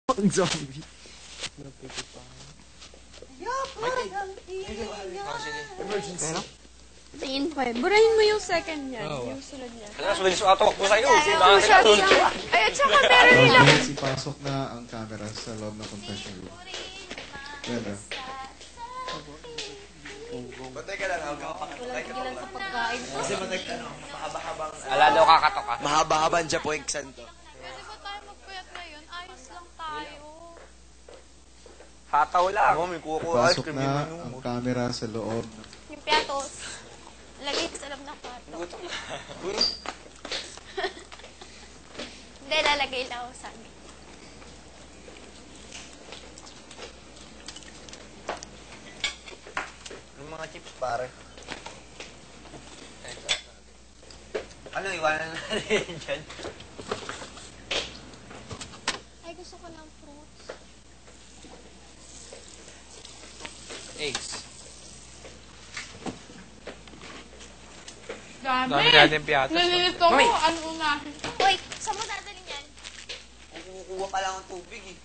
Ang zombie. Emergency. Tingin ko eh. Burahin mo yung second niya. Yung sunod niya. Mas bilis mo atok ko sa'yo. Two shots lang. Ay, at saka meron nila. Emergency, pasok na ang camera sa loob ng confession room. Ganda. Batay ka lang. Walang tigilan sa pagkain. Kasi matag mahaba-habang... Ala daw kakatok ka. Mahaba-habang dyan po yung santo. Pwede ba tayo magpuyat ngayon? Ayos lang tayo. Hataw lang. Ako, may kukuha ice Pasok cream. na ang camera sa loob. Yung piatos. Lagay ko sa loob ng kwarto. Hindi, lalagay lang ako sa amin. Yung mga chips, pare. Ano, iwanan na rin dyan? Ay, gusto ko ng fruits. Eggs. Dami. Dami natin piatas. Nalilito ko. Uy! Ano unahin? Wait, saan mo dadalhin yan? Kukuha pa lang ang tubig eh.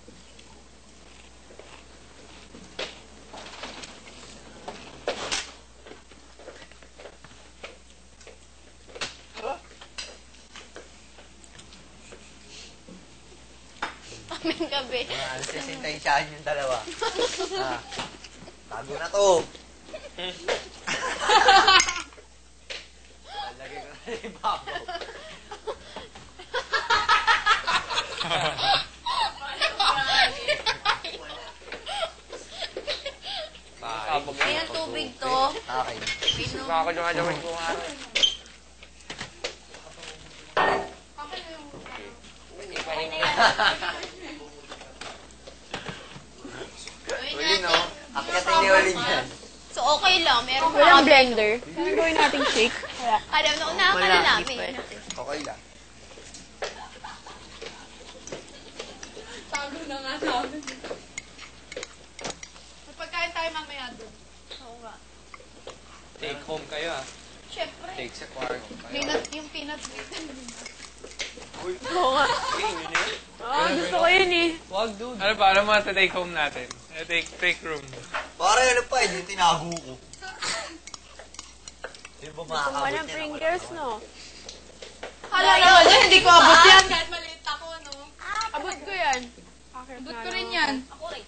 Aming gabi. Alas sisintensyahan yung dalawa. Tago na to. Lagay ko na yung babaw. Ayan, tubig to. Okay. Pinom. Nakakadungan ko nga. Uli no? Akitin ni Uli yan. So, okay lang. Meron pa Walang kami. blender. Gawin nating shake. Alam na, unahan ka na namin. Okay lang. Tago na nga namin. Pagkain tayo mamaya doon. Oo nga. Take home kayo ah. Siyempre. Take sa kwarto. Yung peanuts written. Oo nga. Oo, gusto ko yun eh. Wag dude. Ano pa? Ano mga take home natin? Take room. Pare, ano pa, hindi tinago ko. Hindi ba Gusto mo makakabot ng yan? Pringles, no? Hala naman yan, hindi ko abot yan. Kahit maliit ako, no? Abot ko yan. Abot ko rin yan. Ako rin.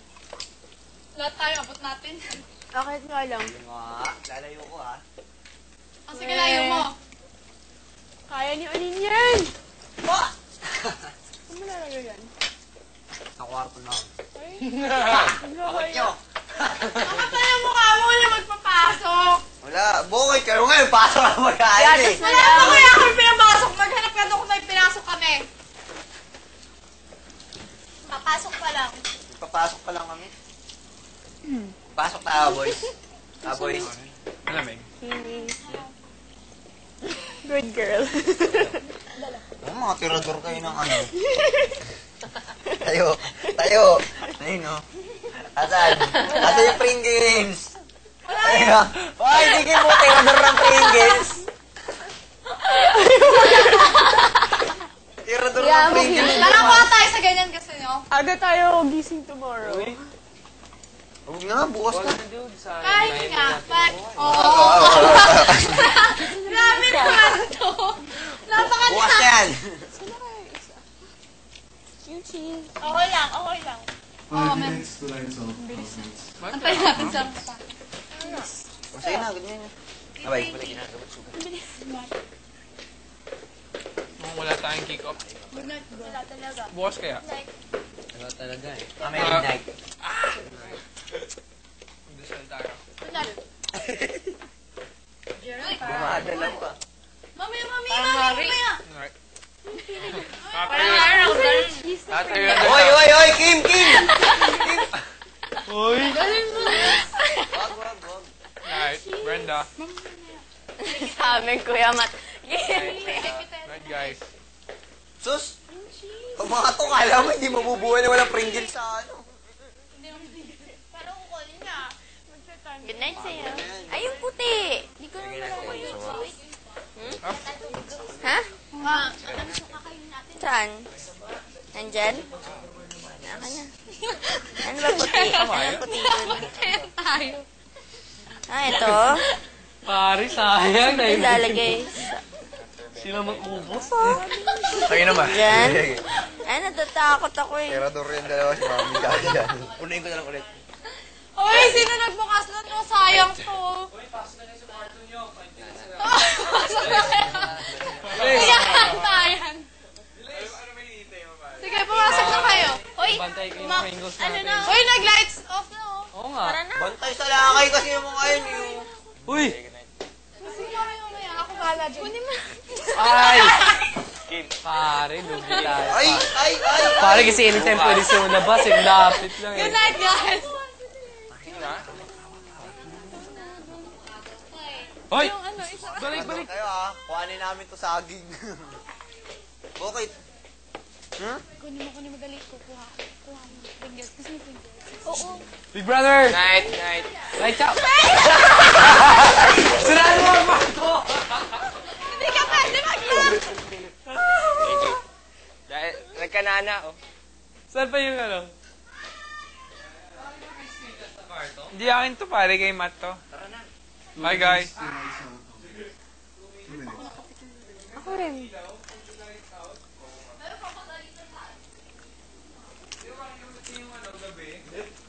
Lahat tayo, abot natin. Bakit nga lang? Yung nga, lalayo ko ha. Ang sige layo mo. Kaya ni Olin yan. Saan mo lalagay yan? Sa kwarto na ako. Bakit nyo? Bakit tayo mukha mo na magpapasok? Wala, bukay kayo ngayon, pasok na magkain eh. Wala pa kaya kami pinapasok. Maghanap ka doon kung may pinasok kami. Papasok pa lang. Papasok pa lang kami. Pasok tayo, boys. Boys. Malamig. Good girl. Oh, mga tirador kayo ng ano. Tayo. Ayun no. Asan? Asan yung Pringles? Ayun no. Ay, hindi mo tirador ng Pringles. Tirador ng Pringles. Tara pa tayo sa ganyan gusto nyo. Aga tayo gising tomorrow. Huwag na, bukas na. Dude, sa Kahit nga. Grabe naman to. Bukas na yan. Yung cheese. Okay lang, okay lang. 5 minutes to lights off. 12 minutes. Antayin natin sa... Masaya na, ganyan yan. Abay, wala ginagawa. Wala tayong kick-off. Wala talaga. Bukas kaya? Like, Wala talaga eh. May midnight. Dasal tayo. kunwari. Jerry, Bumadalaw ka. mamaya. Alright. Tatayo na. Oy, Kim! Uy! Wag. Alright, Brenda. Sa amin, Kuya Mat. Alright guys. Sus! Pag mga to, kala mo hindi mabubuhay na walang Pringles sa ano. Pero kukunin niya. Good night sa'yo. Ay, yung puti. Hindi ko Sige naman na, ako so, yun. Ha? Nga. Ano siya kakainin natin? Saan? Nandyan? Naka na. Ano ba puti? Ano puti yun? Tayo. Ah, ito. Pare, sayang. Ilalagay sa... Sila mag-ubos. Tayo naman. Yan. Ay, natatakot ako eh. Tirador yung dalawa si Mami Gaga dyan. Punayin ko na lang ulit. Uy, sino nagbukas na to? Sayang to. Uy, pasok na kayo sa kwarto nyo. Pasok na kayo. Sayang. Sige, pumasok na kayo. Uy, Bantay ko yung ma- Pringles ano natin. na? Uy, nag-lights off na oh. Oo nga. Tara na. Bantay sa lakay kasi yung mga yun yung... Uy! Sige kayo mamaya. Ako bahala dyan. Kunin mo. Ay! Pare, lugi tayo. Ay! Pare, kasi anytime pwede siya malabas. Eh, lapit lang eh. Good night, guys. Hoy! Yung ano, isa. Balik! Kayo ha, kuhanin namin to saging. Bakit? Kunin mo dali. Kuha mo. Fingers. Gusto mo fingers? Oo. Big brother! Night. Lights out! Siraan mo ang kwarto! Hindi ka pwede mag-lock. Dahil, nagkanana, oh. Saan pa yung ano? Hindi akin to, pare, kay Matt to. Bye, guys. Ako rin.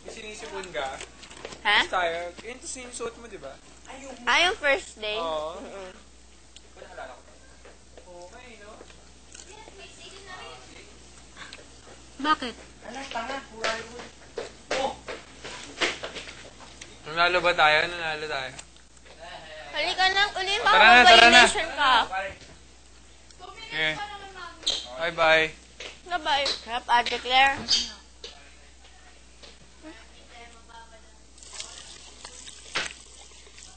Sinisipon ka. Ha? Tayo. Yun to sinusuot mo, di ba? Ah, yung first day? Oo. Bakit? Nanalo ba tayo? Nanalo tayo. Halika na. Uli, Tara na, tara na. violation ka. Okay. Bye-bye. Bye-bye. Harap, Ate Claire.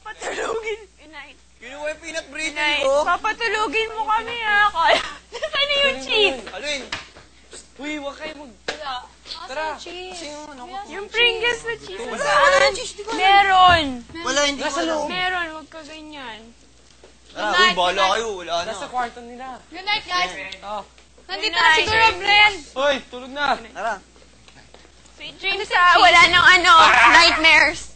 Patulugin. Good night. Kinuha yung peanut Good brittle night. ko. Papatulugin mo kami ha. Kaya. Nasaan na yung cheese? Alin? Uy, huwag kayo mag... Tara. Cheese. Yung Pringles na cheese. Saan? Meron. Wala, hindi ko alam. Meron. Huwag ka ganyan. Tara, uy, bahala kayo. Wala na. Nasa kwarto nila. Good night, guys. Oh. Nandito na siguro, Bren. Hoy, tulog na! Tara. Sweet dreams ha. Wala nang ano. Nightmares.